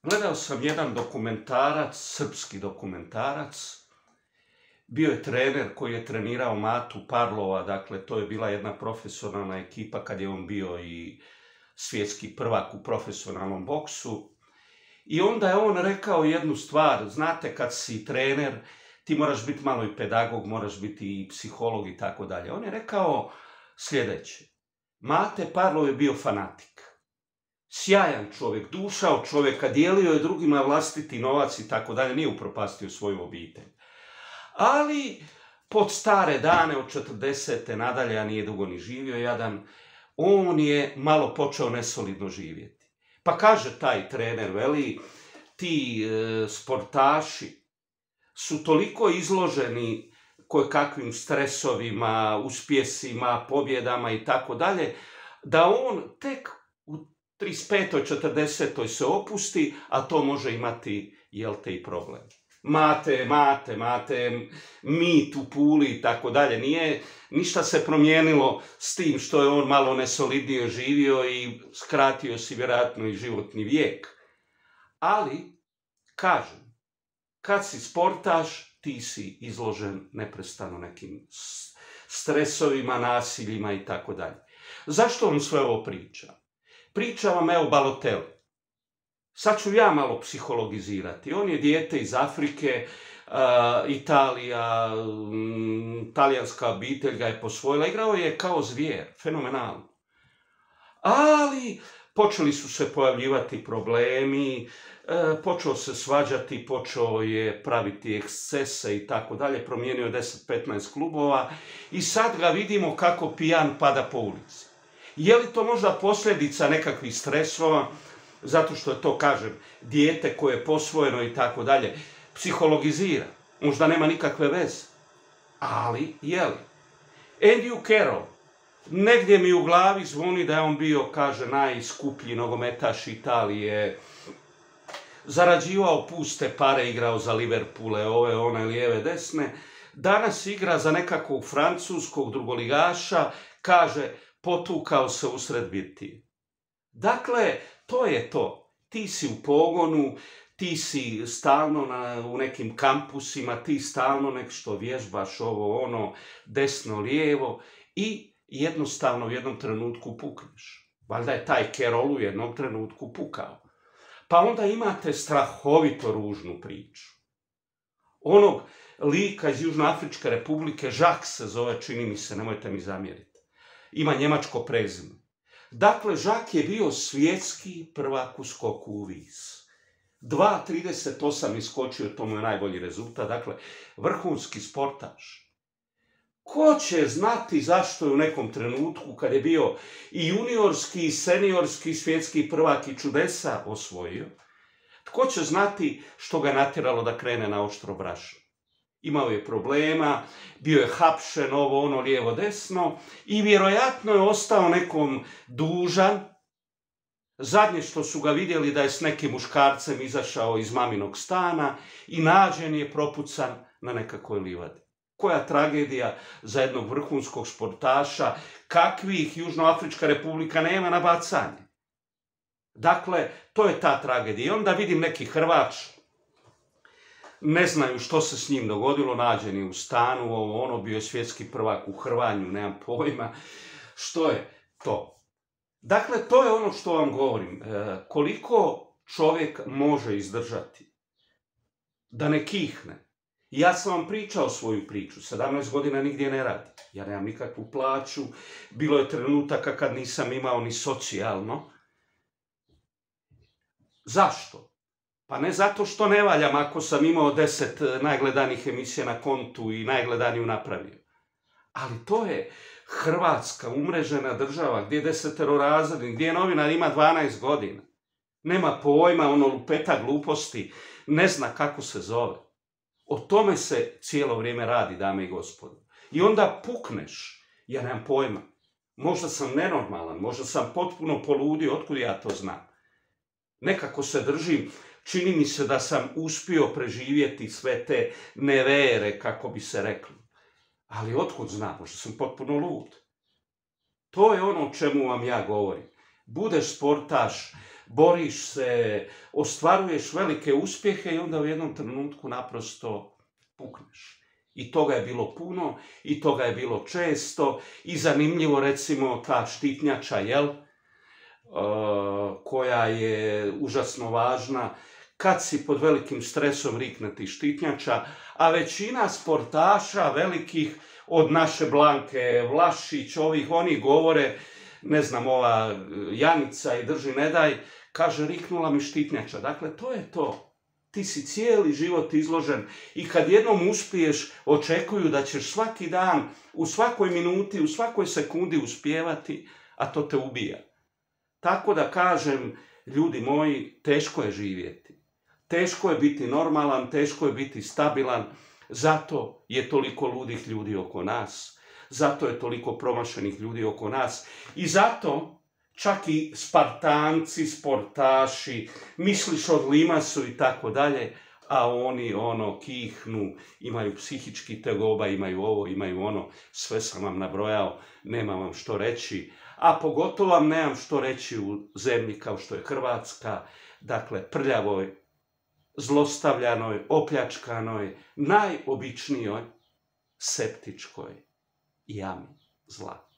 Gledao sam jedan dokumentarac, srpski dokumentarac. Bio je trener koji je trenirao Matu Parlova, dakle to je bila jedna profesionalna ekipa kad je on bio i svjetski prvak u profesionalnom boksu. I onda je on rekao jednu stvar, znate kad si trener, ti moraš biti malo i pedagog, moraš biti i psiholog i tako dalje. On je rekao sljedeće: Mate Parlov je bio fanatik. Sjajan čovjek, duša od čovjeka, dijelio je drugima vlastiti novac i tako dalje, nije upropastio svoju obitelj. Ali pod stare dane od 40. nadalje, a nije dugo ni živio jadan, on je malo počeo nesolidno živjeti. Pa kaže taj trener, veli, ti sportaši su toliko izloženi kojekakvim stresovima, uspjesima, pobjedama i tako dalje, da on tek u 35. 40. se opusti, a to može imati, jel te, i problem. Mate, mit u Puli i tako dalje. Nije ništa se promijenilo s tim što je on malo nesolidnije živio i skratio si vjerojatno i životni vijek. Ali, kažem, kad si sportaš, ti si izložen neprestano nekim stresovima, nasiljima i tako dalje. Zašto vam sve ovo priča? Priča vam evo Balotelli. Sad ću ja malo psihologizirati. On je dijete iz Afrike, Italija, talijanska obitelj ga je posvojila. Igrao je kao zvijer, fenomenalno. Ali počeli su se pojavljivati problemi, počeo se svađati, počeo je praviti ekscese i tako dalje, promijenio je 10-15 klubova i sad ga vidimo kako pijan pada po ulici. Je li to možda posljedica nekakvih stresova, zato što je to, kažem, dijete koje je posvojeno i tako dalje, psihologizira, možda nema nikakve veze, ali je li? Andrew Carroll, negdje mi u glavi zvoni da je on bio, kaže, najskuplji nogometaš Italije, zarađivao puste pare, igrao za Liverpoole, ove, one, lijeve, desne, danas igra za nekakvog francuskog drugoligaša, kaže, potukao se usred birtije. Dakle, to je to. Ti si u pogonu, ti si stalno u nekim kampusima, ti stalno nešto vježbaš, ovo, ono, desno, lijevo i jednostavno u jednom trenutku pukneš. Valjda je taj Carroll u jednom trenutku pukao. Pa onda imate strahovito ružnu priču. Onog lika iz Južnoafričke republike, Jacques se zove, čini mi se, nemojte mi zamjeriti. Ima njemačko prezime. Dakle, Jacques je bio svjetski prvak u skoku u vis. 2,38 iskočio, to mu je najbolji rezultat. Dakle, vrhunski sportaš. Ko će znati zašto je u nekom trenutku, kad je bio i juniorski, i seniorski, svjetski prvak i čudesa osvojio, tko će znati što ga natjeralo da krene na oštro brašno? Imao je problema, bio je hapšen, ovo, ono, lijevo, desno i vjerojatno je ostao nekom dužan. Zadnje što su ga vidjeli da je s nekim muškarcem izašao iz maminog stana i nađen je propucan na nekakvoj livadi. Koja tragedija za jednog vrhunskog sportaša, kakvih Južnoafrička republika nema na bacanje. Dakle, to je ta tragedija. I onda vidim neki Hrvač, ne znaju što se s njim dogodilo, nađen je u stanu, ono, bio je svjetski prvak u hrvanju, nemam pojma. Što je to? Dakle, to je ono što vam govorim. Koliko čovjek može izdržati da ne kihne. Ja sam vam pričao svoju priču, 17 godina nigdje ne radi. Ja nemam nikakvu plaću, bilo je trenutaka kad nisam imao ni socijalno. Zašto? Pa ne zato što ne valjam ako sam imao 10 najgledanijih emisija na kontu i najgledaniju napravio. Ali to je Hrvatska umrežena država gdje je 10-razredni, gdje novinar ima 12 godina. Nema pojma, ono lupeta gluposti, ne zna kako se zove. O tome se cijelo vrijeme radi, dame i gospodo. I onda pukneš, ja nemam pojma. Možda sam nenormalan, možda sam potpuno poludio, otkud ja to znam. Nekako se držim, čini mi se da sam uspio preživjeti sve te nevere, kako bi se reklo. Ali otkud znam, možda sam potpuno lud. To je ono o čemu vam ja govorim. Budeš sportaš, boriš se, ostvaruješ velike uspjehe i onda u jednom trenutku naprosto pukneš. I toga je bilo puno, i toga je bilo često, i zanimljivo recimo ta štitnjača, koja je užasno važna. Kad si pod velikim stresom rikne ti štitnjača, a većina sportaša velikih od naše Blanke Vlašić, oni govore, ne znam, ova Janica i drži ne daj, kaže riknula mi štitnjača. Dakle, to je to. Ti si cijeli život izložen i kad jednom uspiješ, očekuju da ćeš svaki dan, u svakoj minuti, u svakoj sekundi uspijevati, a to te ubija. Tako da kažem, ljudi moji, teško je živjeti. Teško je biti normalan, teško je biti stabilan, zato je toliko ludih ljudi oko nas, zato je toliko promašenih ljudi oko nas i zato čak i Spartanci, sportaši, misliš od Limasu i tako dalje, a oni kihnu, imaju psihički tegoba, imaju ovo, imaju ono, sve sam vam nabrojao, nemam vam što reći, a pogotovo vam nemam što reći u zemlji kao što je Hrvatska, dakle prljavoj, zlostavljanoj, opljačkanoj, najobičnijoj septičkoj jami zla.